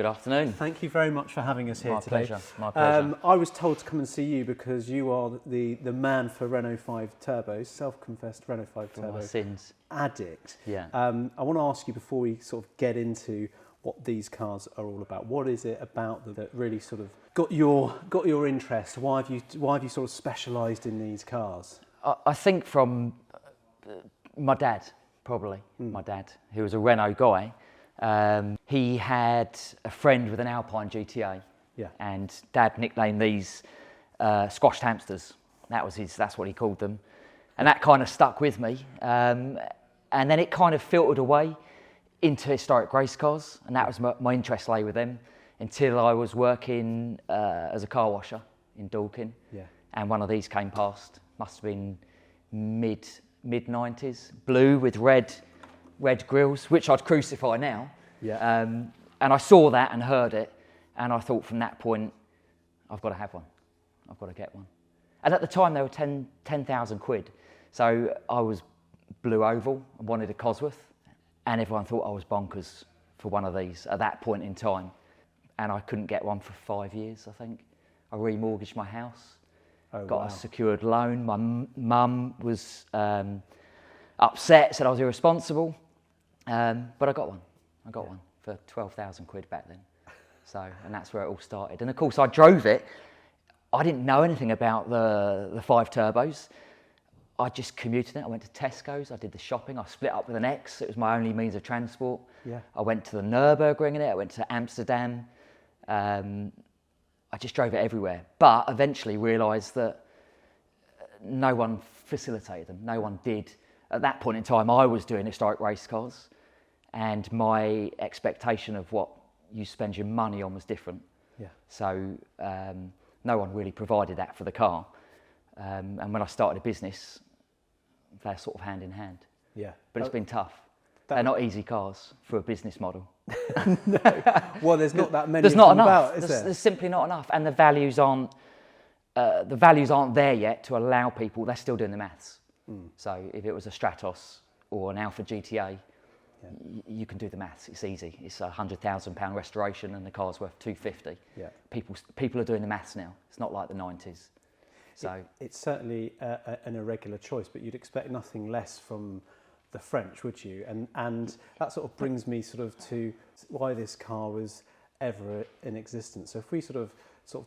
Good afternoon. Thank you very much for having us here today. My pleasure. I was told to come and see you because you are the man for Renault 5 turbos, self-confessed Renault 5 turbo my sins. addict. Yeah. I want to ask you before we sort of get into what these cars are all about. What is it about them that really sort of got your interest? Why have you sort of specialised in these cars? I think from my dad, probably. My dad, who was a Renault guy. He had a friend with an Alpine GTA, and Dad nicknamed these squashed hamsters. That's what he called them, and that kind of stuck with me. And then it kind of filtered away into historic race cars, and that was my interest lay with them until I was working as a car washer in Dorking, and one of these came past. Must have been mid 90s, blue with red grills, which I'd crucify now. And I saw that and heard it, and I thought from that point, I've got to have one. I've got to get one. And at the time, they were 10,000 quid. So I was blue oval and wanted a Cosworth, and everyone thought I was bonkers for one of these at that point in time. And I couldn't get one for 5 years, I think. I remortgaged my house, got a secured loan. My mum was upset, said I was irresponsible. But I got one. I got one for 12,000 quid back then. So, and that's where it all started. And of course, I drove it. I didn't know anything about the 5 turbos. I just commuted it. I went to Tesco's. I did the shopping. I split up with an ex. It was my only means of transport. I went to the Nürburgring in it. I went to Amsterdam. I just drove it everywhere. But eventually realised that no one facilitated them. No one did. At that point in time, I was doing historic race cars, and my expectation of what you spend your money on was different. So no one really provided that for the car. And when I started a business, they're sort of hand in hand. But it's been tough. They're not easy cars for a business model. No. Well, there's not that many. There's not enough. About, is there? There's simply not enough, and the values aren't there yet to allow people. They're still doing the maths. So if it was a Stratos or an Alfa GTA, you can do the maths. It's easy. It's a £100,000 restoration, and the car's worth 250. People are doing the maths now. It's not like the 90s. So it's certainly an irregular choice, but you'd expect nothing less from the French, would you? And that sort of brings me sort of to why this car was ever in existence. So if we sort of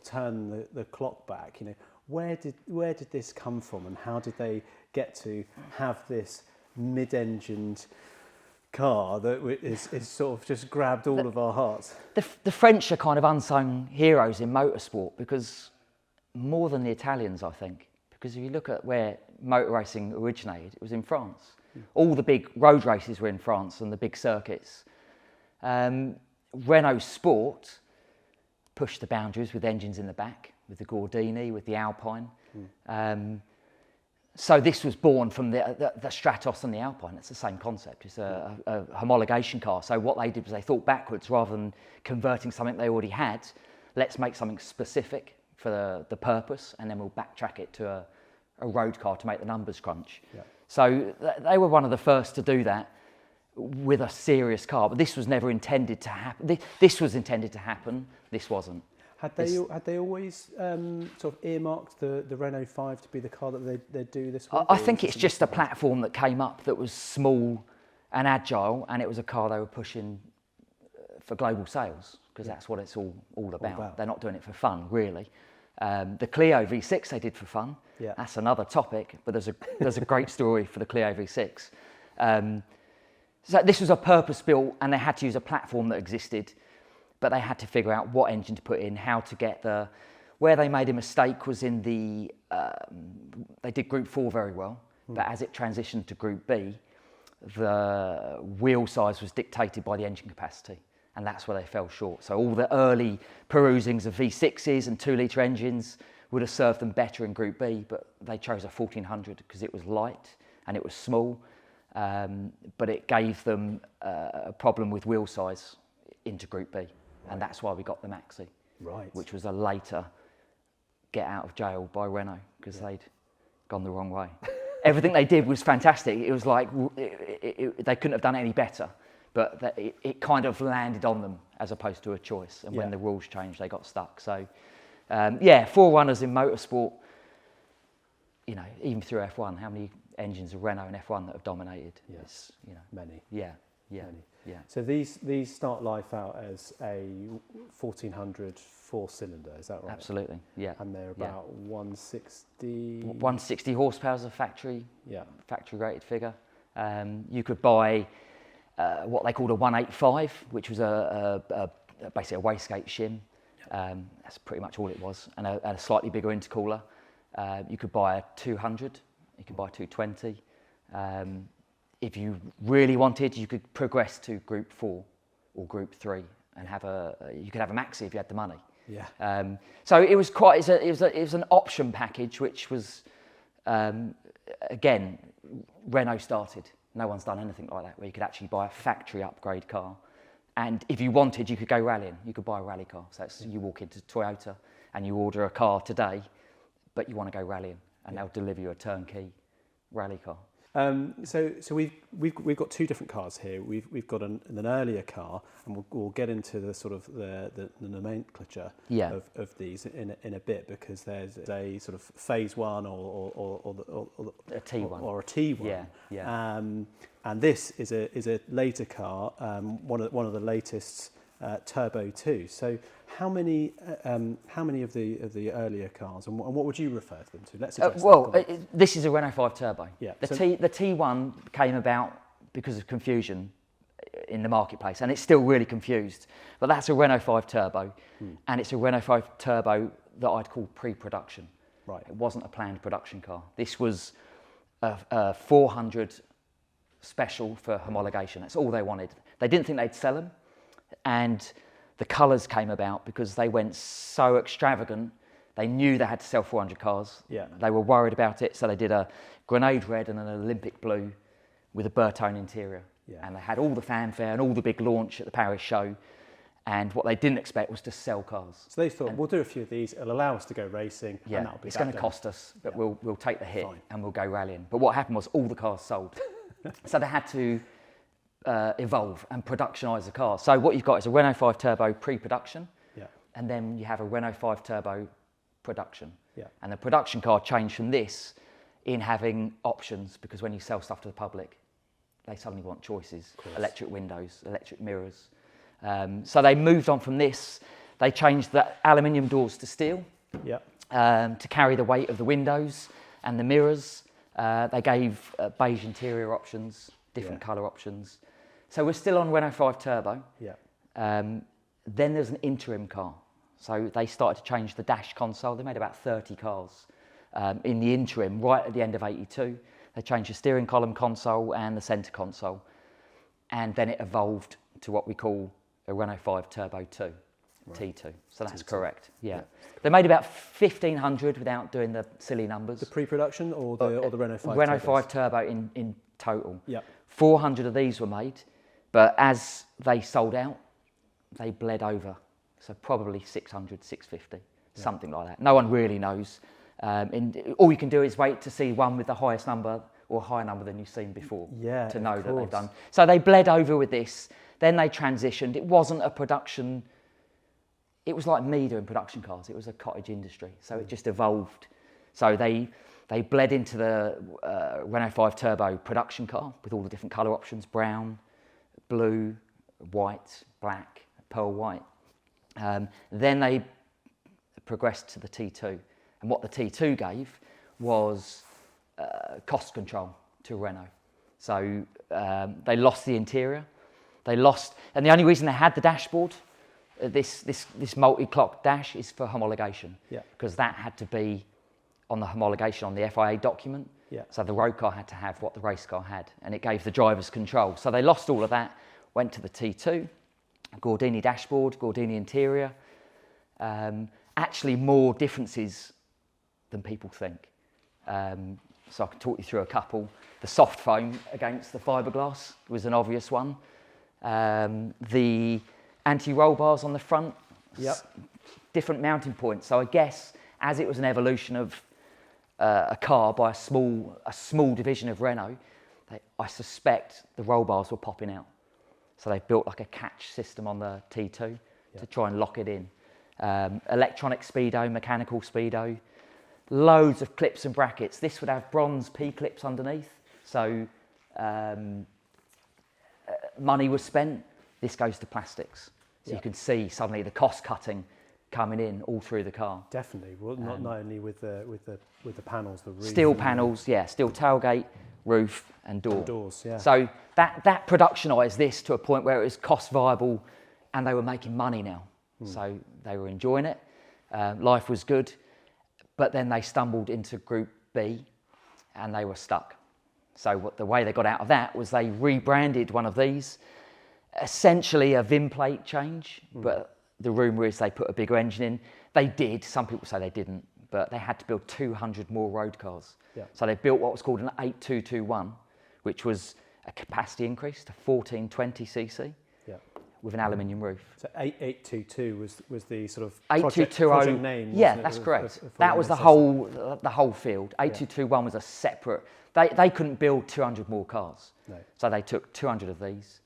turn the clock back, you know, where did this come from, and how did they get to have this mid-engined car that is sort of just grabbed all of our hearts? The French are kind of unsung heroes in motorsport, because more than the Italians, I think. Because if you look at where motor racing originated, it was in France. All the big road races were in France, and the big circuits. Renault Sport pushed the boundaries with engines in the back, with the Gordini, with the Alpine. So this was born from the Stratos and the Alpine. It's the same concept. It's a homologation car. So what they did was they thought backwards rather than converting something they already had. Let's make something specific for the purpose, and then we'll backtrack it to a road car to make the numbers crunch. So they were one of the first to do that with a serious car. But this was never intended to happen. This was intended to happen. This wasn't. Had they always sort of earmarked the Renault 5 to be the car that they'd do this with? I think it's just a platform that came up that was small and agile, and it was a car they were pushing for global sales, because that's what it's all about. They're not doing it for fun, really. The Clio V6 they did for fun. That's another topic, but there's a great story for the Clio V6. So this was a purpose-built, and they had to use a platform that existed, but they had to figure out what engine to put in, how to get where they made a mistake was in they did Group 4 very well, but as it transitioned to Group B, the wheel size was dictated by the engine capacity, and that's where they fell short. So all the early perusings of V6s and 2-litre engines would have served them better in Group B, but they chose a 1400 because it was light and it was small, but it gave them a problem with wheel size into Group B. And that's why we got the Maxi, which was a later get out of jail by Renault, because they'd gone the wrong way. Everything they did was fantastic. It was like they couldn't have done it any better, but it kind of landed on them, as opposed to a choice. And Yeah. when the rules changed, they got stuck. So, yeah, forerunners in motorsport. You know, even through F1, how many engines of Renault and F1 that have dominated? Yeah. It's, you know, Many. yeah, yeah, Many. yeah. So these start life out as a 1400 4-cylinder, is that right? Absolutely, yeah. And they're about 160. 160 horsepower is a factory Yeah. rated figure. You could buy what they called a 185, which was basically a wastegate shim. That's pretty much all it was, and a slightly bigger intercooler. You could buy a 200, you could buy a 220. If you really wanted, you could progress to Group 4 or Group 3 and you could have a maxi if you had the money. Yeah. So it was it was an option package, which was again, Renault started. No one's done anything like that, where you could actually buy a factory upgrade car. And if you wanted, you could go rallying. You could buy a rally car. So you walk into Toyota and you order a car today, but you want to go rallying, and they'll deliver you a turnkey rally car. So we've got two different cars here. We've got an earlier car, and we'll get into the sort of the nomenclature of these in a bit, because there's a sort of phase one or A T1 or a T1. Yeah. And this is a later car, one of the latest Turbo 2. So how many of the earlier cars, and what would you refer to them to? Let's address this is a Renault 5 Turbo. Yeah. The T1 came about because of confusion in the marketplace, and it's still really confused. But that's a Renault 5 Turbo, and it's a Renault 5 Turbo that I'd call pre-production. Right. It wasn't a planned production car. This was a 400 special for homologation. That's all they wanted. They didn't think they'd sell them, and the colours came about because they went so extravagant. They knew they had to sell 400 cars. Yeah. They were worried about it, so they did a grenade red and an Olympic blue with a Bertone interior. Yeah. And they had all the fanfare and all the big launch at the Paris show. And what they didn't expect was to sell cars. So they thought, we'll do a few of these, it'll allow us to go racing, and that'll be it's going to cost us, but we'll take the hit. Fine. And we'll go rallying. But what happened was all the cars sold. So they had to evolve and productionise the car. So what you've got is a Renault 5 Turbo pre-production, and then you have a Renault 5 Turbo production. Yeah. And the production car changed from this in having options, because when you sell stuff to the public, they suddenly want choices, electric windows, electric mirrors. So they moved on from this. They changed the aluminium doors to steel to carry the weight of the windows and the mirrors. They gave beige interior options, different colour options. So we're still on Renault 5 Turbo. Yeah. Then there's an interim car. So they started to change the dash console. They made about 30 cars in the interim, right at the end of '82. They changed the steering column console and the centre console. And then it evolved to what we call a Renault 5 Turbo 2, T2. So that's T2. correct, yeah. They made about 1,500 without doing the silly numbers. The pre-production or the Renault 5 Renault Turbos? 5 Turbo in total. Yeah. 400 of these were made, but as they sold out, they bled over. So probably 600, 650, something like that. No one really knows. All you can do is wait to see one with the highest number or higher number than you've seen before to know that they've done. So they bled over with this. Then they transitioned. It wasn't a production. It was like me doing production cars. It was a cottage industry. So it just evolved. So they bled into the Renault 5 Turbo production car with all the different colour options: brown, blue, white, black, pearl white. Then they progressed to the T2. And what the T2 gave was cost control to Renault. So they lost the interior. And the only reason they had the dashboard, this multi-clock dash, is for homologation. Yeah. Because that had to be on the homologation on the FIA document. Yeah. So the road car had to have what the race car had, and it gave the drivers control. So they lost all of that, went to the T2, Gordini dashboard, Gordini interior. Actually more differences than people think. So I can talk you through a couple. The soft foam against the fiberglass was an obvious one. The anti-roll bars on the front, different mounting points. So I guess as it was an evolution of a car by a small division of Renault, I suspect the roll bars were popping out. So they built like a catch system on the T2 to try and lock it in. Electronic speedo, mechanical speedo, loads of clips and brackets. This would have bronze P-clips underneath. So money was spent. This goes to plastics. So you can see suddenly the cost cutting coming in all through the car. Definitely. Well, not only with the panels, the roof. Steel panels, steel tailgate, roof and door. And doors, yeah. So that productionised this to a point where it was cost viable and they were making money now. So they were enjoying it. Life was good. But then they stumbled into Group B and they were stuck. So the way they got out of that was they rebranded one of these, essentially a VIN plate change, but the rumour is they put a bigger engine in. They did, some people say they didn't, but they had to build 200 more road cars. Yeah. So they built what was called an 8221, which was a capacity increase to 1420cc with an aluminium roof. So 8822 was the sort of 8220 project name. Yeah, that's correct. That was the whole field. 8221 was a separate. They couldn't build 200 more cars. No. So they took 200 of these,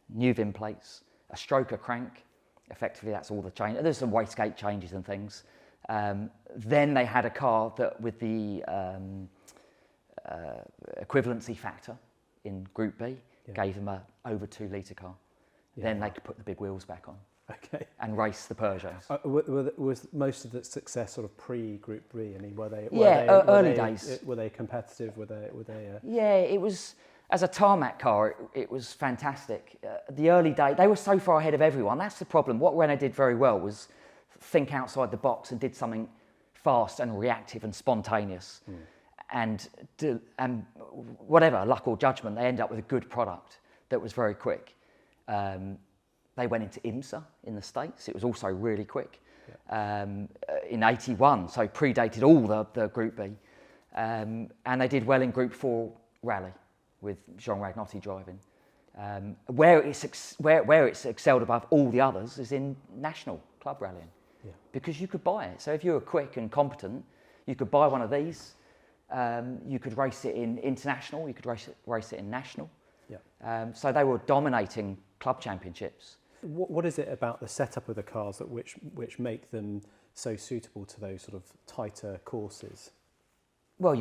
new VIN plates, a stroker crank. Effectively, that's all the change. There's some wastegate changes and things. Then they had a car that with the equivalency factor in Group B gave them a over 2 litre car. Yeah. Then they could put the big wheels back on. Okay. And race the Peugeots. Was most of the success sort of pre-Group B? I mean, were they early days? Were they competitive? Were they? Yeah, it was. As a tarmac car, it was fantastic. The early day, they were so far ahead of everyone. That's the problem. What Renault did very well was think outside the box and did something fast and reactive and spontaneous. And whatever, luck or judgment, they ended up with a good product that was very quick. They went into IMSA in the States. It was also really quick. In 81, so predated all the Group B. And they did well in Group 4 Rally with Jean Ragnotti driving. Where it's excelled above all the others is in national club rallying. Yeah. Because you could buy it. So if you were quick and competent, you could buy one of these. You could race it in international. You could race it in national. Yeah. So they were dominating club championships. What is it about the setup of the cars that which make them so suitable to those sort of tighter courses? Well,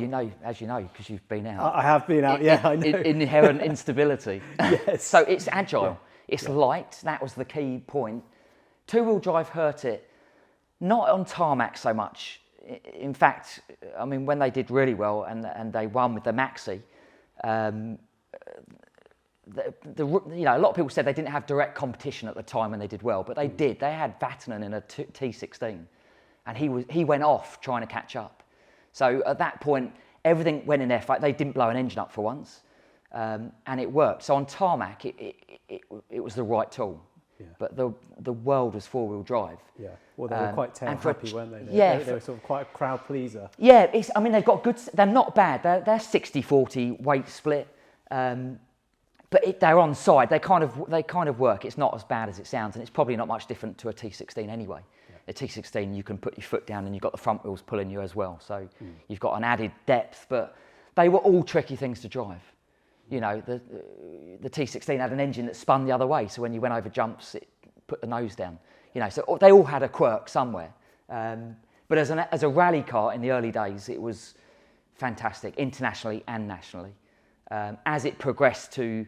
as you know, because you've been out. I have been out, I know. Inherent instability. Yes. So it's agile. It's light. That was the key point. Two-wheel drive hurt it, not on tarmac so much. In fact, I mean, when they did really well and they won with the Maxi, a lot of people said they didn't have direct competition at the time when they did well, but they did. They had Vatanen in a T16, and he went off trying to catch up. So at that point, everything went in their favour. They didn't blow an engine up for once, and it worked. So on tarmac, it was the right tool. Yeah. But the world was four-wheel drive. Yeah. Well, they were quite happy, weren't they? They were sort of quite a crowd pleaser. Yeah. They've got good. They're not bad. They're 60-40 weight split, but they're on side. They kind of work. It's not as bad as it sounds, and it's probably not much different to a T16 anyway. A T16, you can put your foot down and you've got the front wheels pulling you as well. So you've got an added depth, but they were all tricky things to drive. You know, the T16 had an engine that spun the other way. So when you went over jumps, it put the nose down. You know, so they all had a quirk somewhere. But as a rally car in the early days, it was fantastic, internationally and nationally. As it progressed to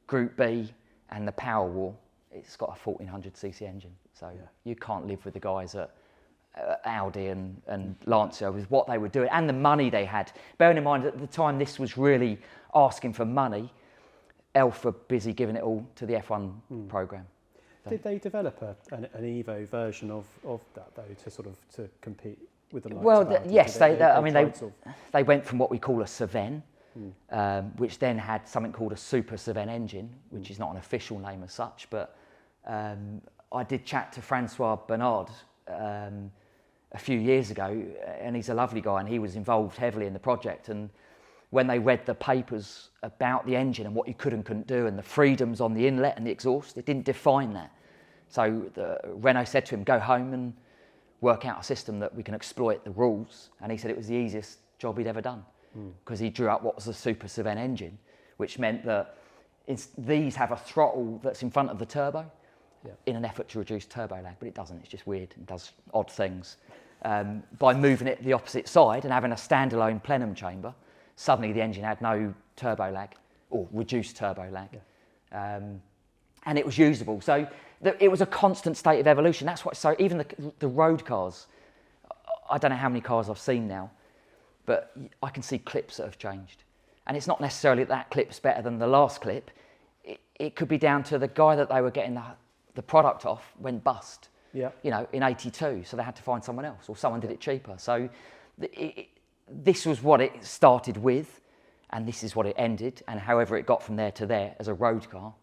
Group B and the Power War, it's got a 1400cc engine. So you can't live with the guys at Audi and Lancia with what they were doing and the money they had. Bearing in mind at the time this was really asking for money, Elf were busy giving it all to the F1 programme. So. Did they develop an Evo version of that though to compete with the likes of Audi? Yes, they went from what we call a Cevennes, which then had something called a Super Cevennes engine, which is not an official name as such, but I did chat to Francois Bernard a few years ago, and he's a lovely guy, and he was involved heavily in the project. And when they read the papers about the engine and what you could and couldn't do, and the freedoms on the inlet and the exhaust, it didn't define that. So Renault said to him, "Go home and work out a system that we can exploit the rules." And he said it was the easiest job he'd ever done because he drew up what was a Super Cevennes engine, which meant that These have a throttle that's in front of the turbo Yeah. in an effort to reduce turbo lag, but it doesn't. It's just weird and does odd things. By moving it the opposite side and having a standalone plenum chamber, suddenly the engine had no turbo lag or reduced turbo lag. Yeah. And it was usable. So it was a constant state of evolution. That's what. So even the road cars, I don't know how many cars I've seen now, but I can see clips that have changed. And it's not necessarily that clip's better than the last clip. It could be down to the guy that they were getting the product off went bust. Yeah. You know, in '82, so they had to find someone else, or someone did it cheaper. So this was what it started with, and this is what it ended. And however it got from there to there as a road car,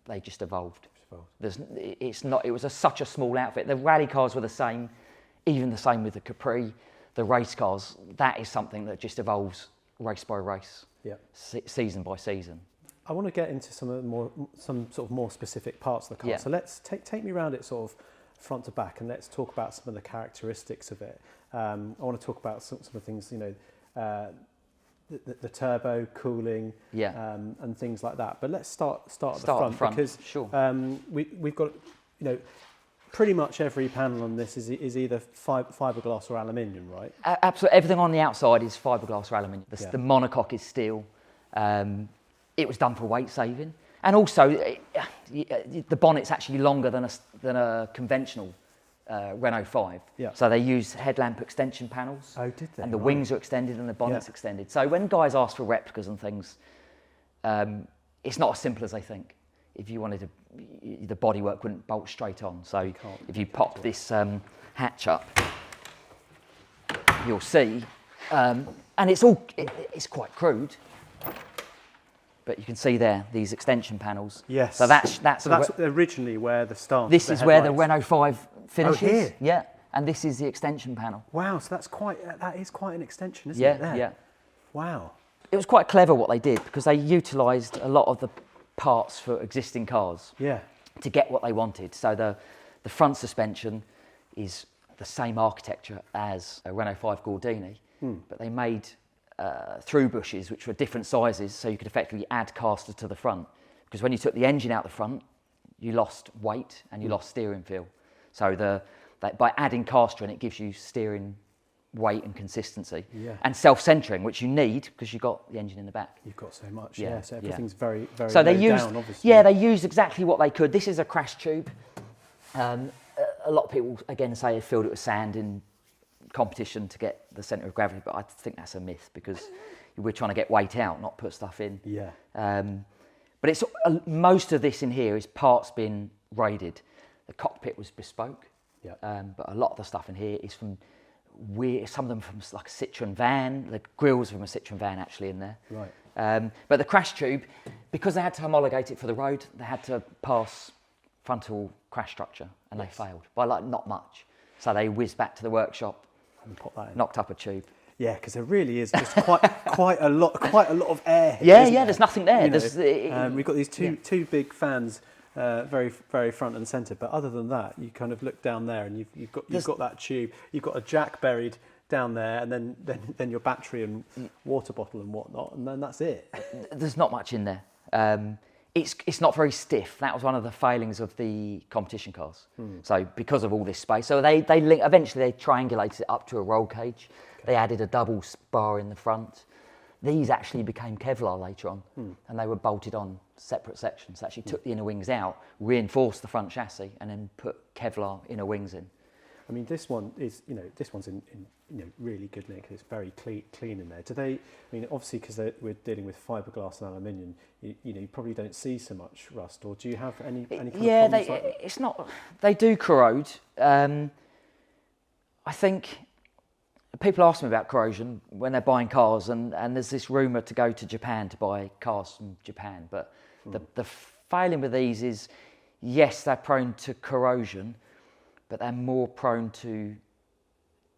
they just evolved. It was such a small outfit. The rally cars were the same, even the same with the Capri. The race cars, that is something that just evolves race by race, season by season. I want to get into some sort of more specific parts of the car. Yeah. So let's take me around it sort of front to back, and let's talk about some of the characteristics of it. I want to talk about some of the things, you know, the turbo, cooling, and things like that. But let's start at the front because sure. We've got, you know, pretty much every panel on this is either fiberglass or aluminium, right? Absolutely, everything on the outside is fiberglass or aluminium. The monocoque is steel. It was done for weight saving, and also the bonnet's actually longer than a conventional Renault 5. Yeah. So they use headlamp extension panels. Oh, did they? And the wings are extended and the bonnet's extended. So when guys ask for replicas and things, it's not as simple as they think. If you wanted to, the bodywork wouldn't bolt straight on. So if you pop this hatch up, you'll see, and it's quite crude. But you can see there these extension panels. Yes. So that's originally where the start. This is where the Renault 5 finishes. Oh, here. Yeah. And this is the extension panel. Wow. So that is quite an extension, isn't it? There? Yeah. Wow. It was quite clever what they did because they utilised a lot of the parts for existing cars. Yeah. To get what they wanted. So the front suspension is the same architecture as a Renault 5 Gordini, but they made through bushes which were different sizes, so you could effectively add casters to the front. Because when you took the engine out the front, you lost weight and you lost steering feel. So by adding caster in, it gives you steering weight and consistency. Yeah. And self-centering, which you need because you've got the engine in the back. You've got so much. So everything's very, very so low they used, down, obviously. Yeah, they used exactly what they could. This is a crash tube. A lot of people, again, say they filled it with sand in competition to get the centre of gravity, but I think that's a myth because we're trying to get weight out, not put stuff in. Yeah. But it's most of this in here is parts being raided. The cockpit was bespoke, but a lot of the stuff in here is from some of them from like a Citroen van. The grills from a Citroen van actually in there. Right. But the crash tube, because they had to homologate it for the road, they had to pass frontal crash structure, and they failed by like not much. So they whizzed back to the workshop and pop that in. Knocked up a tube. Yeah, because there really is just quite a lot of air here. Yeah, there? There's nothing there. We've got these two big fans, very very front and centre. But other than that, you kind of look down there, and you've got that tube. You've got a jack buried down there, and then your battery and water bottle and whatnot, and then that's it. There's not much in there. It's not very stiff. That was one of the failings of the competition cars. So because of all this space, so eventually they triangulated it up to a roll cage. They added a double spar in the front. These actually became Kevlar later on, and they were bolted on separate sections. They actually took the inner wings out, reinforced the front chassis, and then put Kevlar inner wings in. I mean, this one's in really good nick. It's very clean in there. Do they? I mean, obviously, because we're dealing with fiberglass and aluminium, you probably don't see so much rust. Or do you have any kind of problems like that? It's not. They do corrode. I think people ask me about corrosion when they're buying cars, and there's this rumour to go to Japan to buy cars from Japan. But the failing with these is, yes, they're prone to corrosion, but they're more prone to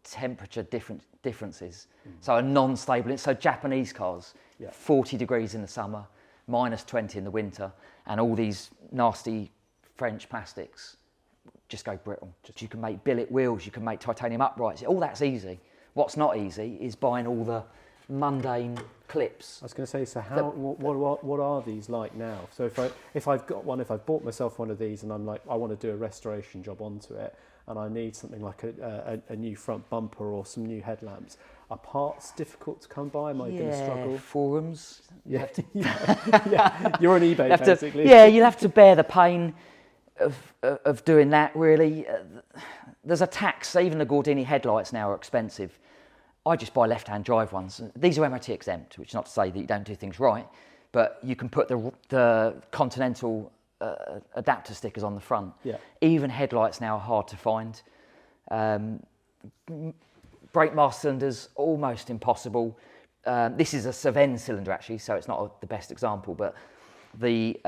temperature differences. So a non-stable, so Japanese cars, 40 degrees in the summer, minus 20 in the winter, and all these nasty French plastics just go brittle. You can make billet wheels, you can make titanium uprights, all that's easy. What's not easy is buying all the mundane clips. I was going to say, so how? What are these like now? So if I've bought myself one of these and I'm like, I want to do a restoration job onto it, and I need something like a new front bumper or some new headlamps, are parts difficult to come by? Am I going to struggle? Forums. Yeah, you're on eBay basically. You'll have to bear the pain of doing that. Really, there's a tax. Even the Gordini headlights now are expensive. I just buy left-hand drive ones. These are MOT exempt, which is not to say that you don't do things right, but you can put the Continental adapter stickers on the front. Yeah. Even headlights now are hard to find. Brake master cylinders, almost impossible. This is a Cevennes cylinder actually, so it's not the best example, but the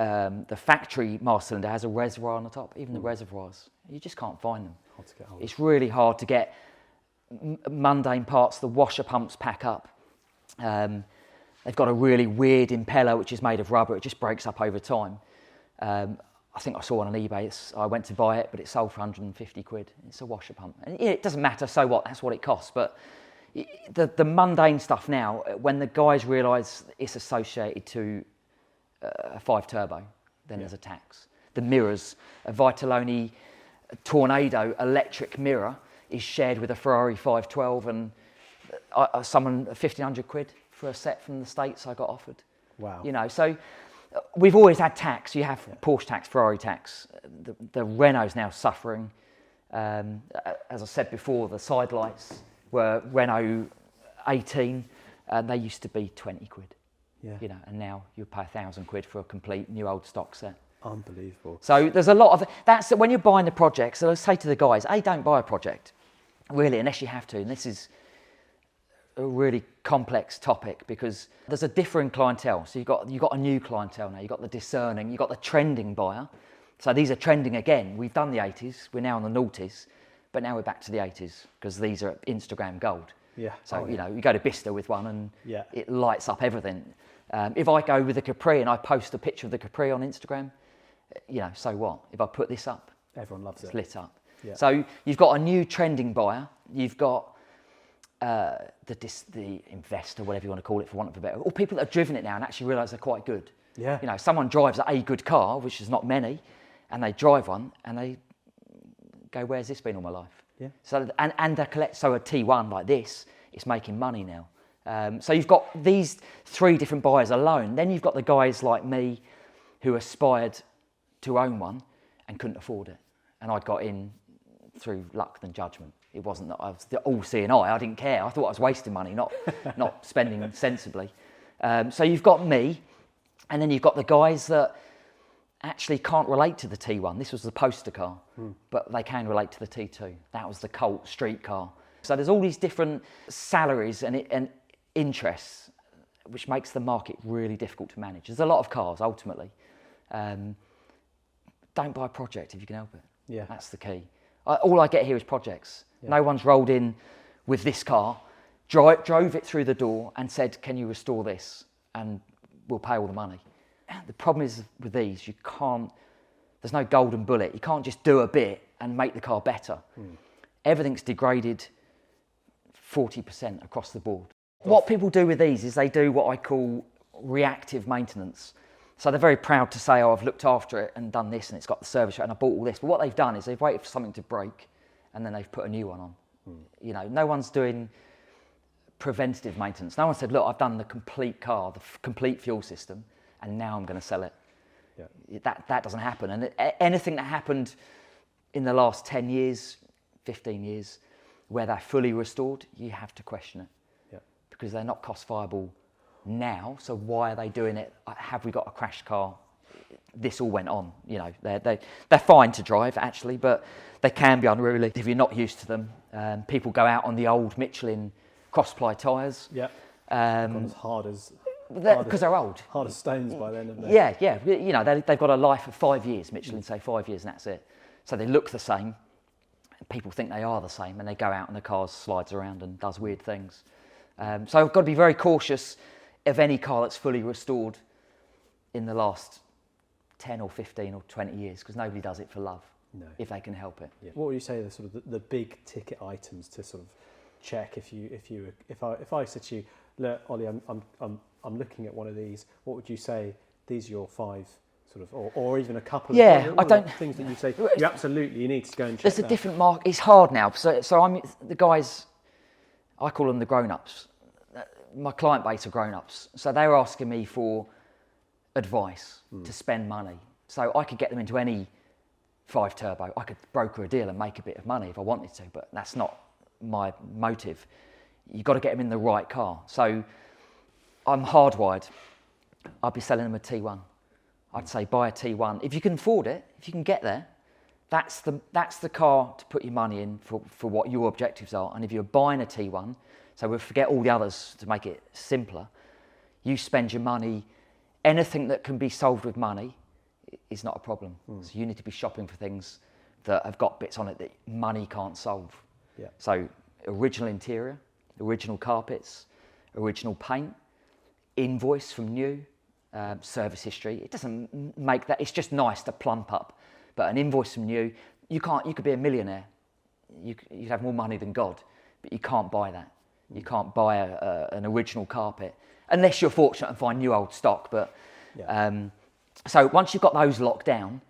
factory master cylinder has a reservoir on the top. Even the reservoirs, you just can't find them. Hard to get hold of. It's really hard to get mundane parts. The washer pumps pack up. They've got a really weird impeller which is made of rubber. It just breaks up over time. I think I saw one on eBay. I went to buy it, but it sold for 150 quid. It's a washer pump. And it doesn't matter, so what? That's what it costs. But the mundane stuff now, when the guys realise it's associated to a 5 turbo, then there's a tax. The mirrors, a Vitelloni Tornado electric mirror is shared with a Ferrari 512, and someone 1,500 quid for a set from the States I got offered. Wow. You know, so we've always had tax. You have Porsche tax, Ferrari tax. The Renault's now suffering. As I said before, the side lights were Renault 18, and they used to be 20 quid. Yeah. You know, and now you pay 1,000 quid for a complete new old stock set. Unbelievable. So there's a lot of that's when you're buying the project. So let's say to the guys, hey, don't buy a project, really, unless you have to. And this is a really complex topic because there's a differing clientele. So you've got a new clientele now. You've got the discerning. You've got the trending buyer. So these are trending again. We've done the 80s. We're now on the noughties, but now we're back to the 80s because these are Instagram gold. Yeah. So you know, you go to Bicester with one and yeah, it lights up everything. If I go with a Capri and I post a picture of the Capri on Instagram, you know, so what? If I put this up, everyone loves it. It's lit up. Yeah. So you've got a new trending buyer. You've got the investor, whatever you want to call it, for want of a better, or people that have driven it now and actually realise they're quite good. Yeah. You know, someone drives a good car, which is not many, and they drive one and they go, "Where's this been all my life?" Yeah. So and they collect. So a T1 like this, it's making money now. So you've got these 3 different buyers alone. Then you've got the guys like me who aspired to own one and couldn't afford it. And I got in through luck than judgment. It wasn't that I was the all-seeing eye. I didn't care. I thought I was wasting money, not spending sensibly. So you've got me, and then you've got the guys that actually can't relate to the T1. This was the poster car, but they can relate to the T2. That was the cult street car. So there's all these different salaries and interests, which makes the market really difficult to manage. There's a lot of cars, ultimately. Don't buy a project if you can help it. Yeah. That's the key. All I get here is projects. Yeah. No one's rolled in with this car, drove it through the door and said, "Can you restore this? And we'll pay all the money." The problem is with these, you can't, there's no golden bullet. You can't just do a bit and make the car better. Everything's degraded 40% across the board. What people do with these is they do what I call reactive maintenance. So they're very proud to say, "Oh, I've looked after it and done this and it's got the service and I bought all this." But what they've done is they've waited for something to break and then they've put a new one on. You know, no one's doing preventative maintenance. No one said, "Look, I've done the complete car, the complete fuel system, and now I'm going to sell it." Yeah. That doesn't happen. And anything that happened in the last 10 years, 15 years, where they're fully restored, you have to question it. Yeah. Because they're not cost viable now, so why are they doing it? Have we got a crashed car? This all went on. You know, they're fine to drive actually, but they can be unruly if you're not used to them. People go out on the old Michelin cross-ply tyres. Yeah. Gone as hard as because they're old. Hard as stones by then, haven't they? Yeah. You know, they've got a life of 5 years. Michelin say 5 years, and that's it. So they look the same. People think they are the same, and they go out and the car slides around and does weird things. So I've got to be very cautious of any car that's fully restored in the last 10 or 15 or 20 years, because nobody does it for love, if they can help it. Yeah. What would you say are the sort of the big ticket items to sort of check if I said to you, look, Ollie, I'm looking at one of these. What would you say? These are your 5 sort of, or even a couple. Yeah, of things that you say. You need to go and check. There's a different market. It's hard now. So I'm the guys. I call them the grown-ups. My client base are grown-ups, so they're asking me for advice to spend money. So I could get them into any 5 turbo. I could broker a deal and make a bit of money if I wanted to, but that's not my motive. You've got to get them in the right car. So I'm hardwired. I'd be selling them a T1. I'd say buy a T1 if you can afford it. If you can get there, that's the car to put your money in for what your objectives are. And if you're buying a T1, so we'll forget all the others to make it simpler. You spend your money. Anything that can be solved with money is not a problem. So you need to be shopping for things that have got bits on it that money can't solve. Yeah. So original interior, original carpets, original paint, invoice from new, service history. It doesn't make that. It's just nice to plump up. But an invoice from new, you could be a millionaire. You'd have more money than God, but you can't buy that. You can't buy an original carpet unless you're fortunate and find new old stock. But so once you've got those locked down,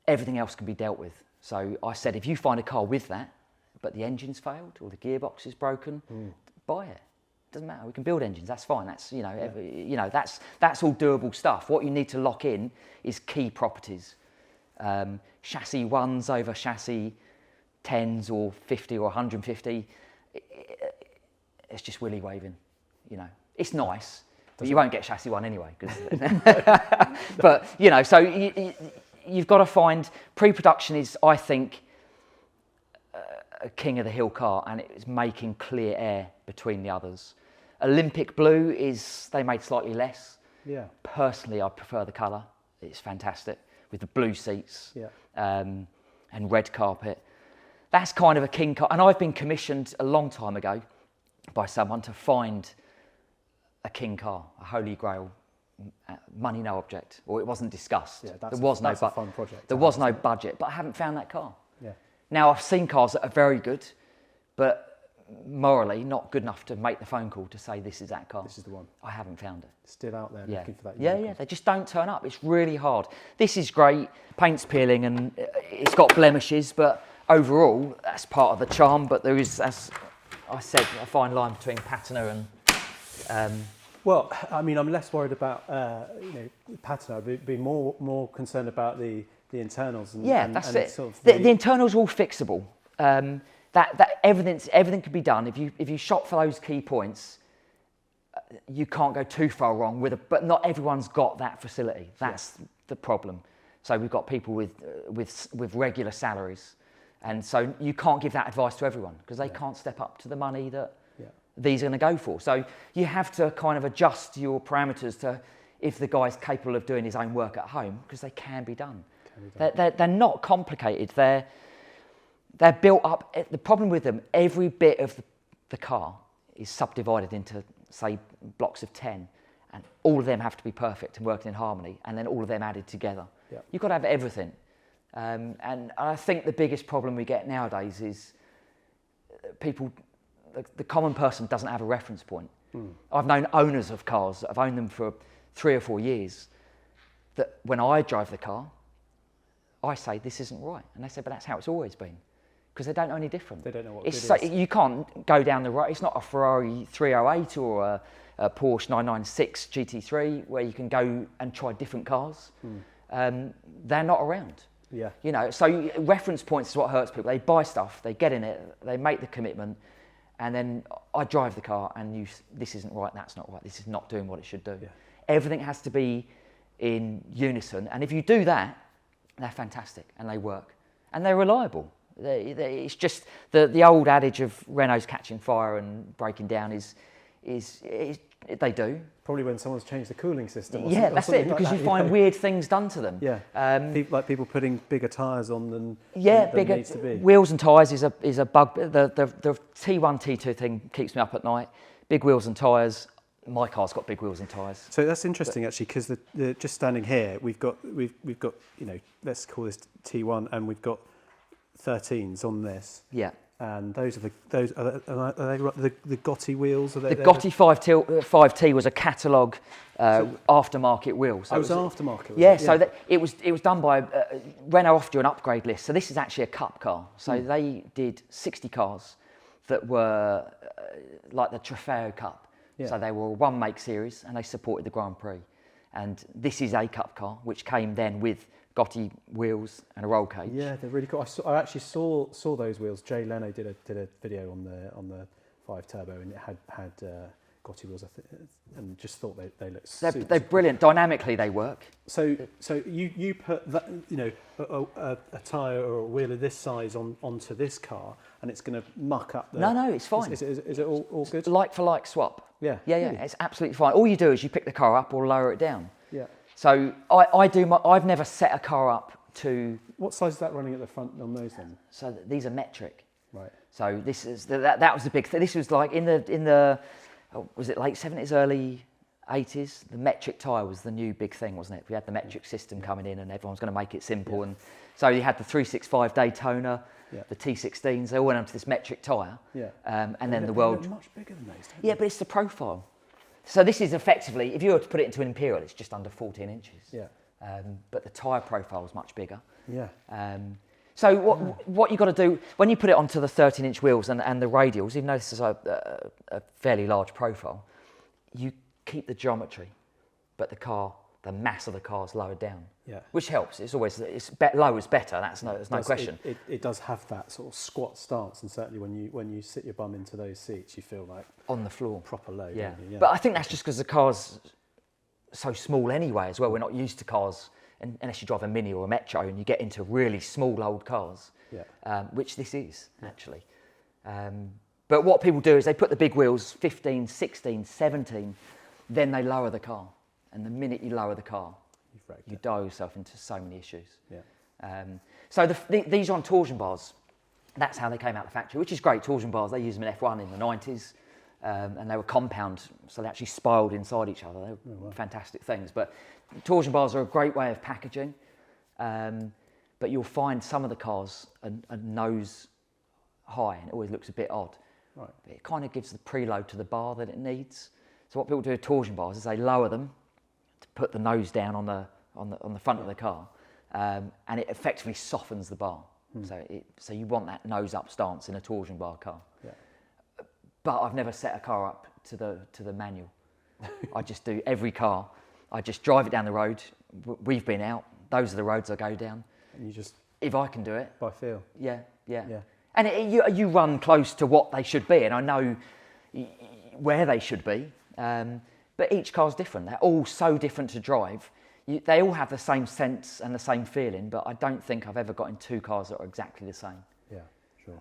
everything else can be dealt with. So I said, if you find a car with that, but the engine's failed or the gearbox is broken, buy it. Doesn't matter. We can build engines. That's fine. That's that's all doable stuff. What you need to lock in is key properties. Chassis 1s over chassis 10s or 50 or 150. It's just willy waving. It's nice, but you won't get chassis 1 anyway. But so you've got to find pre-production is, I think, a king of the hill car, and it's making clear air between the others. Olympic blue is they made slightly less. Yeah. Personally, I prefer the colour. It's fantastic with the blue seats and red carpet. That's kind of a king car, and I've been commissioned a long time ago by someone to find a king car, a holy grail, money no object, or it wasn't discussed. Yeah, there was no fun project. There was no budget, but I haven't found that car. Yeah. Now I've seen cars that are very good, but morally not good enough to make the phone call to say this is that car. This is the one. I haven't found it. Still out there looking for that. Yeah, they just don't turn up. It's really hard. This is great. Paint's peeling and it's got blemishes, but overall that's part of the charm. But there is, as I said, a fine line between patina and. Well, I mean, I'm less worried about patina. I'd be more concerned about the internals. That's and it. Sort of the internals are all fixable. That everything can be done if you shop for those key points. You can't go too far wrong but not everyone's got that facility. That's the problem. So we've got people with regular salaries, and so you can't give that advice to everyone because they can't step up to the money that these are going to go for. So you have to kind of adjust your parameters to if the guy's capable of doing his own work at home, because they can be done. They're not complicated. They're built up. The problem with them, every bit of the car is subdivided into, say, blocks of 10, and all of them have to be perfect and working in harmony, and then all of them added together. Yeah. You've got to have everything. And I think the biggest problem we get nowadays is people, the common person doesn't have a reference point. I've known owners of cars that have owned them for 3 or 4 years, that when I drive the car, I say, this isn't right. And they say, but that's how it's always been. Because they don't know any different. They don't know what it is. You can't go down the road. It's not a Ferrari 308 or a Porsche 996 GT3 where you can go and try different cars. They're not around. Yeah. So reference points is what hurts people. They buy stuff, they get in it, they make the commitment, and then I drive the car and this isn't right, that's not right, this is not doing what it should do. Yeah. Everything has to be in unison, and if you do that, they're fantastic and they work and they're reliable. It's just the old adage of Renault's catching fire and breaking down is they do. Probably when someone's changed the cooling system. That's it, because you find weird things done to them. Yeah. People putting bigger tyres on than bigger needs to be. Wheels and tyres is a bug. The T1, T2 thing keeps me up at night. Big wheels and tyres. My car's got big wheels and tyres. So that's interesting actually, because just standing here, we've got let's call this T1, and we've got 13s on this. Yeah. And those are the Gotti wheels. The Gotti 5T was a catalogue aftermarket wheel. So it was aftermarket. Yeah, so that it was done by Renault offered you an upgrade list. So this is actually a cup car. So they did 60 cars that were like the Trofeo Cup. Yeah. So they were a one make series and they supported the Grand Prix. And this is a cup car which came then with Gotti wheels and a roll cage. Yeah, they're really cool. I actually saw those wheels. Jay Leno did a video on the 5 Turbo, and it had Gotti wheels, I think, and just thought they look. They're brilliant. Dynamically, they work. So you put that, you know, a tyre or a wheel of this size onto this car, and it's going to muck up the. No, it's fine. Is it all good? Like for like swap. Yeah. Yeah. It's absolutely fine. All you do is you pick the car up or lower it down. Yeah. So I've never set a car up to. What size is that running at the front on those then? So these are metric. Right. So this is that was the big thing. This was like in the was it late 70s, early 80s? The metric tyre was the new big thing, wasn't it? We had the metric system coming in, and everyone's going to make it simple. Yeah. And so you had the 365 Daytona, yeah. the T16s. They all went onto this metric tyre. Yeah. And then the world. They're much bigger than those. Yeah, but it's the profile. So this is effectively, if you were to put it into an Imperial, it's just under 14 inches. Yeah. But the tyre profile is much bigger. Yeah. So what you've got to do, when you put it onto the 13-inch wheels and the radials, even though this is a fairly large profile, you keep the geometry, but the mass of the car is lowered down. Yeah. Which helps. Low is better. There's no question. It does have that sort of squat stance, and certainly when you sit your bum into those seats, you feel like on the floor, proper load. Yeah. Yeah. But I think that's just because the car's so small anyway. As well, we're not used to cars, unless you drive a Mini or a Metro, and you get into really small old cars. Yeah. Which this is actually. But what people do is they put the big wheels, 15, 16, 17, then they lower the car. And the minute you lower the car, you dial yourself into so many issues. Yeah. So these are on torsion bars. That's how they came out of the factory, which is great. Torsion bars, they used them in F1 in the 90s, and they were compound, so they actually spiraled inside each other. They were fantastic things. But torsion bars are a great way of packaging, but you'll find some of the cars are nose high, and it always looks a bit odd. Right. But it kind of gives the preload to the bar that it needs. So what people do with torsion bars is they lower them to put the nose down on the front of the car, and it effectively softens the bar. So you want that nose up stance in a torsion bar car. Yeah. But I've never set a car up to the manual. I just do every car. I just drive it down the road. We've been out. Those are the roads I go down. And you just if I can do it by feel. Yeah. And you run close to what they should be, and I know where they should be. But each car's different. They're all so different to drive. They all have the same sense and the same feeling, but I don't think I've ever got in two cars that are exactly the same. Yeah, sure.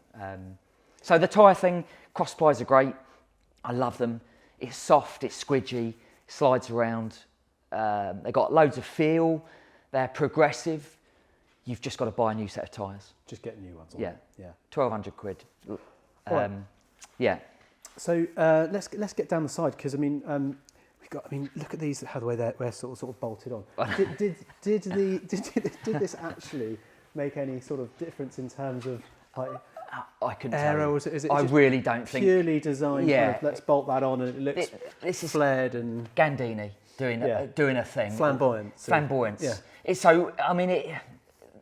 So the tyre thing, cross plies are great. I love them. It's soft, it's squidgy, slides around. They've got loads of feel. They're progressive. You've just got to buy a new set of tyres. Just get new ones. Yeah. 1,200 quid. Right. Yeah. So let's get down the side, because I mean look at these, how the way they're sort of bolted on. Did this actually make any sort of difference in terms of like I couldn't aero? tell you. Is it I really don't think purely designed. Yeah. Kind of, let's bolt that on, and it looks this is flared and Gandini doing a thing. Flamboyance. Yeah. It's so. I mean,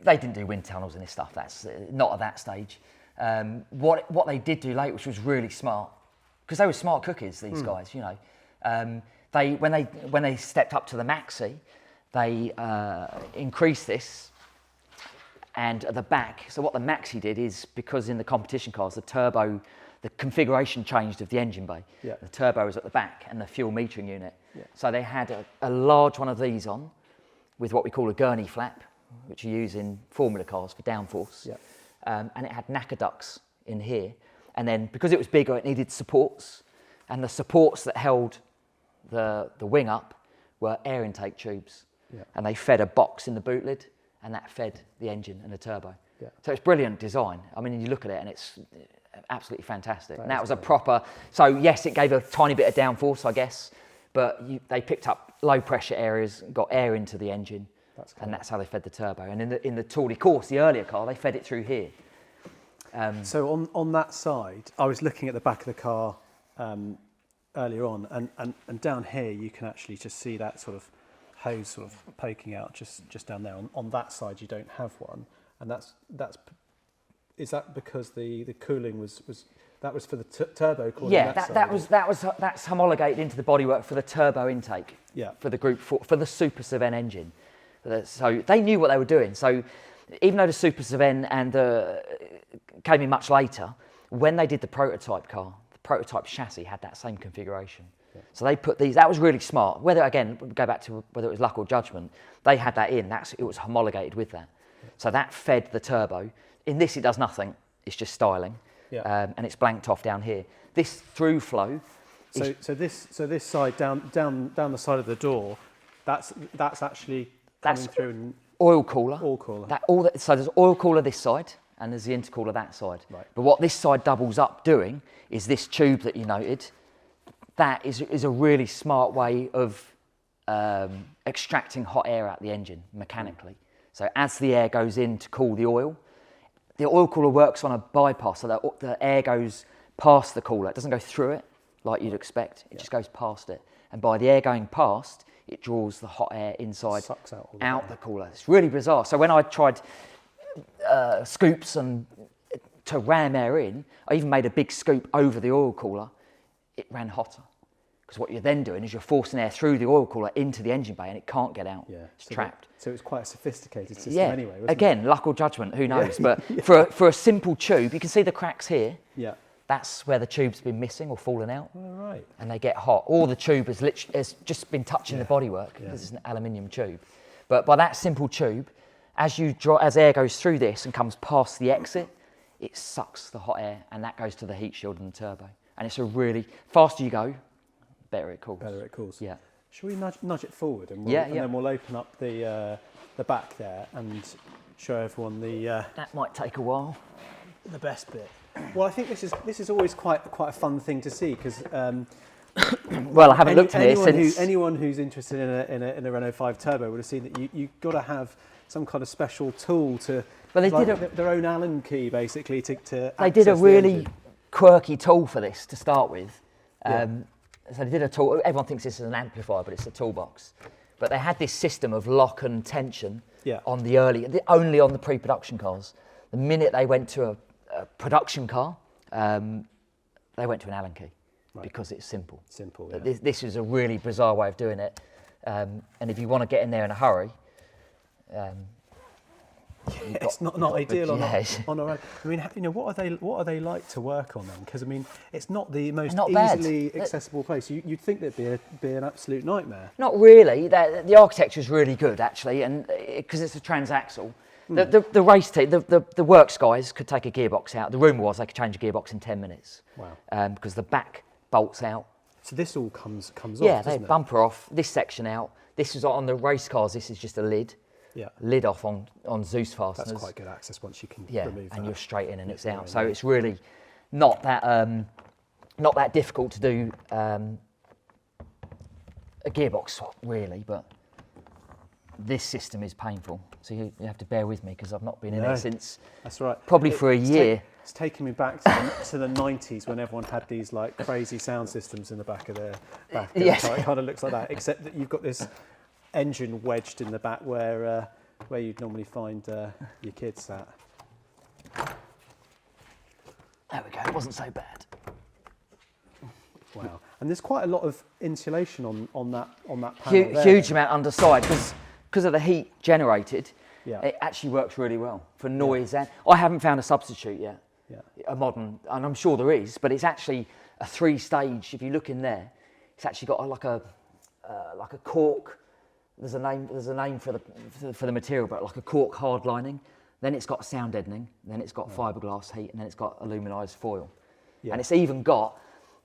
they didn't do wind tunnels and this stuff. That's not at that stage. What they did do later, which was really smart, because they were smart cookies. These guys, you know. When they stepped up to the Maxi, they increased this, and at the back. So what the Maxi did is, because in the competition cars, the configuration changed of the engine bay. Yeah. The turbo was at the back, and the fuel metering unit. Yeah. So they had a large one of these on, with what we call a gurney flap, which you use in Formula cars for downforce. Yeah. And it had knacker ducts in here, and then because it was bigger, it needed supports, and the supports that held the wing up were air intake tubes, and they fed a box in the boot lid, and that fed the engine and the turbo. Yeah. So it's brilliant design. I mean, you look at it and it's absolutely fantastic. And that was a proper. So yes, it gave a tiny bit of downforce, I guess, but they picked up low pressure areas, got air into the engine, and that's how they fed the turbo. And in the Tour de Course, the earlier car, they fed it through here. So on that side, I was looking at the back of the car earlier on, and down here you can actually just see that sort of hose sort of poking out just down there. On that side you don't have one, and is that because the cooling was that was for the turbo cooling? Yeah, that's homologated into the bodywork for the turbo intake. Yeah. For the Group 4, for the Super Cevennes engine. So they knew what they were doing. So even though the Super Cevennes came in much later, when they did the prototype car, the prototype chassis had that same configuration. Yeah. So they put these. That was really smart. Whether again, go back to whether it was luck or judgment, they had that in. It was homologated with that. Yeah. So that fed the turbo. In this, it does nothing. It's just styling, and it's blanked off down here. This through flow. So this side down the side of the door, that's actually coming through an oil cooler. Oil cooler. So there's oil cooler this side and there's the intercooler that side. Right. But what this side doubles up doing is this tube that you noted. That is a really smart way of extracting hot air out the engine mechanically. So as the air goes in to cool the oil cooler works on a bypass, so that the air goes past the cooler. It doesn't go through it like you'd expect. It just goes past it. And by the air going past, it draws the hot air inside, sucks out the cooler. It's really bizarre. So when I tried scoops and to ram air in, I even made a big scoop over the oil cooler. It ran hotter. Because what you're then doing is you're forcing air through the oil cooler into the engine bay and it can't get out. Yeah. It's trapped. So it's quite a sophisticated system anyway, wasn't Again, luck or judgment, who knows? But for a simple tube, you can see the cracks here. Yeah. That's where the tube's been missing or fallen out. All right. And they get hot. Or the tube has just been touching the bodywork. Yeah. This is an aluminium tube. But by that simple tube, as air goes through this and comes past the exit, it sucks the hot air and that goes to the heat shield and the turbo. And it's a really, faster you go, better it cools. Better it cools. Yeah. Shall we nudge it forward and then we'll open up the back there and show everyone the... that might take a while. The best bit. Well, I think this is always quite a fun thing to see because... well, I haven't looked at it since... Anyone who's interested in a Renault 5 Turbo would have seen that you've got to have some kind of special tool to... Well, they did their own Allen key, basically, to They did a really quirky tool for this to start with. So they did a tool. Everyone thinks this is an amplifier, but it's a toolbox. But they had this system of lock and tension on only on the pre-production cars. The minute they went to a production car, they went to an Allen key because it's simple. Simple. Yeah. This is a really bizarre way of doing it. And if you want to get in there in a hurry, it's not ideal on a run. I mean, what are they like to work on then? Because I mean, it's not the most easily accessible place. You'd think that'd be an absolute nightmare. Not really. The architecture is really good actually, and because it's a transaxle. The race team, the works guys could take a gearbox out. The rumour was they could change a gearbox in 10 minutes. Wow. Because the back bolts out. So this all comes off. Yeah, they bumper off. This section out. This is on the race cars. This is just a lid. Yeah. Lid off on Zeus fasteners. That's quite good access once you can remove that. And you're straight in and it's out. So it's really not that difficult to do a gearbox swap really, but this system is painful. So you have to bear with me because I've not been in it since. That's right. Probably for a year. It's taken me back to the 90s when everyone had these like crazy sound systems in the back of their car. It kind of looks like that, except that you've got this engine wedged in the back where you'd normally find your kids sat. There we go. It wasn't so bad. Wow. And there's quite a lot of insulation on that panel there. Huge amount underside because of the heat generated. Yeah. It actually works really well for noise. And I haven't found a substitute yet. Yeah. A modern, and I'm sure there is, but it's actually a 3-stage. If you look in there, it's actually got like a cork. There's a name for the material, but like a cork hard lining. Then it's got sound deadening. Then it's got fiberglass heat, and then it's got aluminized foil. Yeah. And it's even got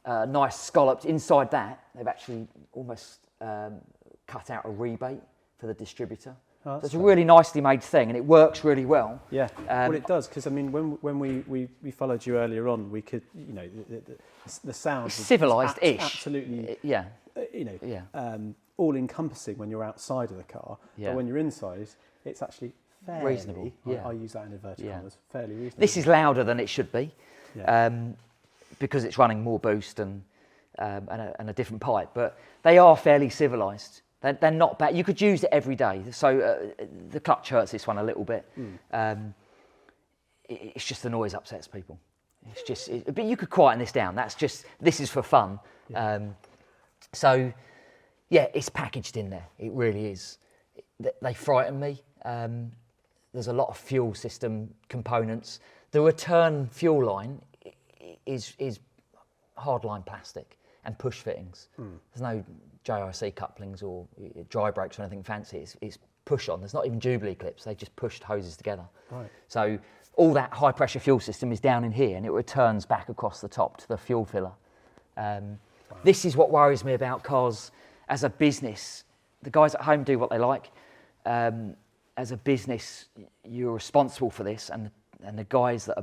nice scallops inside that. They've actually almost cut out a rebate for the distributor. So it's a really nicely made thing, and it works really well. Yeah, well it does, because I mean, when we followed you earlier on, we could, the sound. Civilised-ish. Absolutely. Yeah. All encompassing when you're outside of the car, but when you're inside, it's actually fairly reasonable. Yeah. I use that in inverted commas. Fairly reasonable. This is louder than it should be, Yeah. because it's running more boost and a different pipe. But they are fairly civilised. They're not bad. You could use it every day. So the clutch hurts this one a little bit. It's just the noise upsets people. It's just, but you could quieten this down. This is for fun. Yeah. So, yeah, it's packaged in there. It really is. They frighten me. There's a lot of fuel system components. The return fuel line is hardline plastic and push fittings. There's no JRC couplings or dry brakes or anything fancy. It's push on. There's not even Jubilee clips. They just pushed hoses together. Right. So all that high pressure fuel system is down in here and it returns back across the top to the fuel filler. This is what worries me about cars as a business. The guys at home do what they like. As a business, you're responsible for this, and the guys that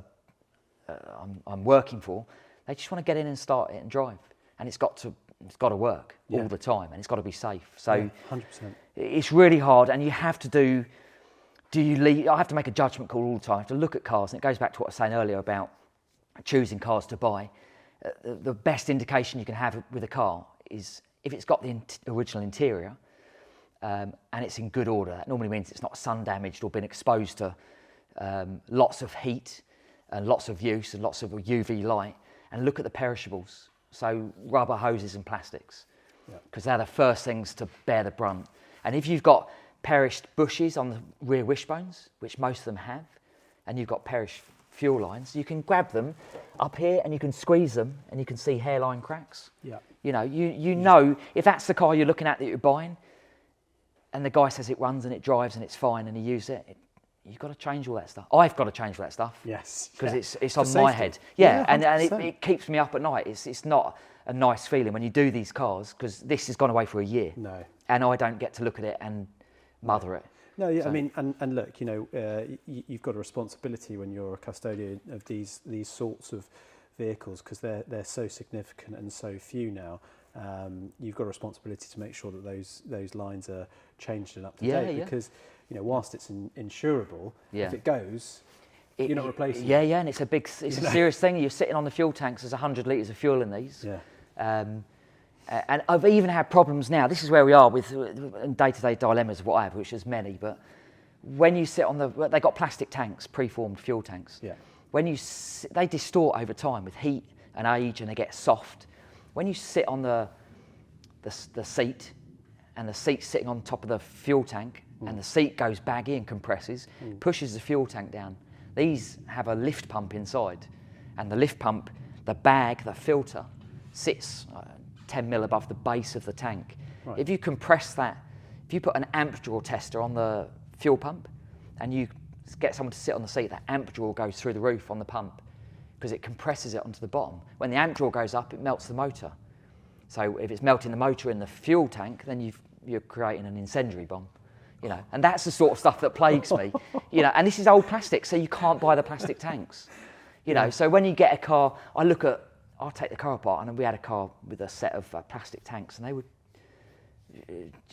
I'm working for, they just want to get in and start it and drive, and it's got to work all the time, and it's got to be safe. So 100%. It's really hard, and you have to do you leave? I have to make a judgment call all the time. I have to look at cars, and it goes back to what I was saying earlier about choosing cars to buy. The best indication you can have with a car is if it's got the original interior. And it's in good order. That normally means it's not sun damaged or been exposed to lots of heat and lots of use and lots of UV light. And look at the perishables, so rubber, hoses and plastics, because they're the first things to bear the brunt. And if you've got perished bushes on the rear wishbones, which most of them have, and you've got perished fuel lines, you can grab them up here and you can squeeze them and you can see hairline cracks. Yeah. You know if that's the car you're looking at that you're buying, and the guy says it runs and it drives and it's fine and he uses it, you've got to change all that stuff. I've got to change all that stuff. Yes. Because it's on my head. Yeah, and it keeps me up at night. It's not a nice feeling when you do these cars, because this has gone away for a year. No. And I don't get to look at it and mother it. No, yeah, so. I mean, and look, you've got a responsibility when you're a custodian of these sorts of vehicles, because they're so significant and so few now. You've got a responsibility to make sure that those lines are changed and up to date, because whilst it's insurable, if it goes, you're not replacing it. And it's a serious thing. You're sitting on the fuel tanks. There's 100 litres of fuel in these. And I've even had problems now. This is where we are with day-to-day dilemmas of what I have, which is many. But when you sit on they got plastic tanks, preformed fuel tanks. Yeah. They distort over time with heat and age, and they get soft. When you sit on the seat, and the seat's sitting on top of the fuel tank, and the seat goes baggy and compresses, pushes the fuel tank down. These have a lift pump inside, and the lift pump, the bag, the filter, sits 10 mil above the base of the tank. Right. If you compress that, if you put an amp draw tester on the fuel pump, and you get someone to sit on the seat, that amp draw goes through the roof on the pump, because it compresses it onto the bottom. When the amp draw goes up, it melts the motor. So if it's melting the motor in the fuel tank, then you're creating an incendiary bomb, And that's the sort of stuff that plagues me, And this is old plastic, so you can't buy the plastic tanks, So when you get a car, I'll take the car apart, and we had a car with a set of plastic tanks, and they would,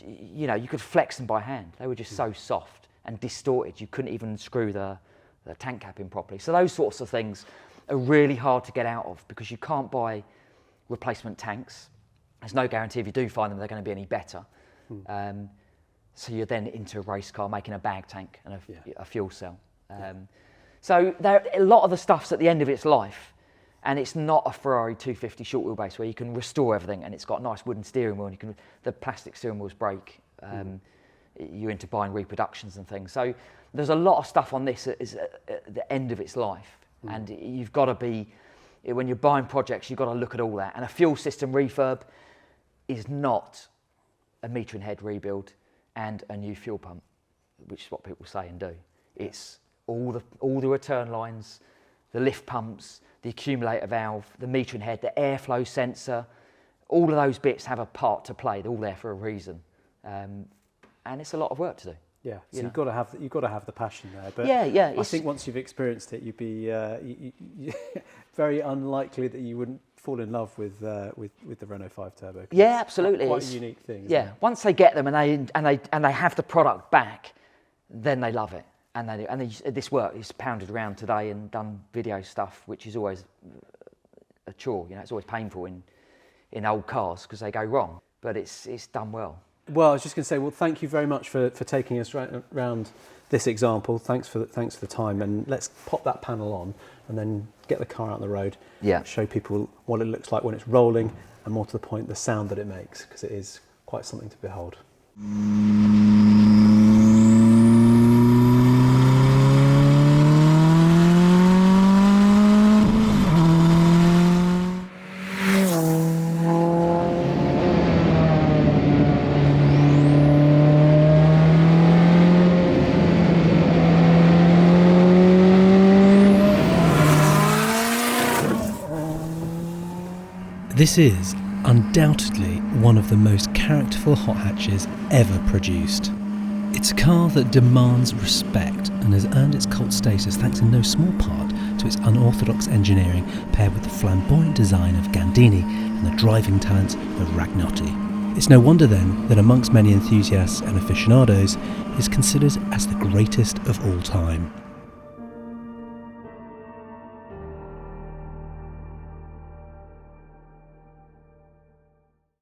you could flex them by hand. They were just so soft and distorted, you couldn't even screw the tank cap in properly. So those sorts of things are really hard to get out of, because you can't buy replacement tanks. There's no guarantee if you do find them they're going to be any better. So you're then into a race car making a bag tank and a fuel cell. So a lot of the stuff's at the end of its life, and it's not a Ferrari 250 short wheelbase where you can restore everything and it's got a nice wooden steering wheel and the plastic steering wheels break. You're into buying reproductions and things. So there's a lot of stuff on this that is at the end of its life. And you've got to be, when you're buying projects, you've got to look at all that. And a fuel system refurb is not a meter and head rebuild and a new fuel pump, which is what people say and do. It's all the return lines, the lift pumps, the accumulator valve, the meter and head, the airflow sensor. All of those bits have a part to play. They're all there for a reason, and it's a lot of work to do. Yeah, so you've got to have the passion there. But I think once you've experienced it, you'd be very unlikely that you wouldn't fall in love with the Renault 5 Turbo. Yeah, absolutely. Quite a unique thing. Yeah, once they get them and they have the product back, then they love it. this work is pounded around today and done video stuff, which is always a chore. You know, it's always painful in old cars because they go wrong, but it's done well. Well, I was just going to say, well, thank you very much for taking us around this example. Thanks for the time, and let's pop that panel on and then get the car out on the road. Yeah. Show people what it looks like when it's rolling, and more to the point, the sound that it makes, because it is quite something to behold. This is undoubtedly one of the most characterful hot hatches ever produced. It's a car that demands respect and has earned its cult status thanks in no small part to its unorthodox engineering paired with the flamboyant design of Gandini and the driving talents of Ragnotti. It's no wonder then that amongst many enthusiasts and aficionados, it's considered as the greatest of all time.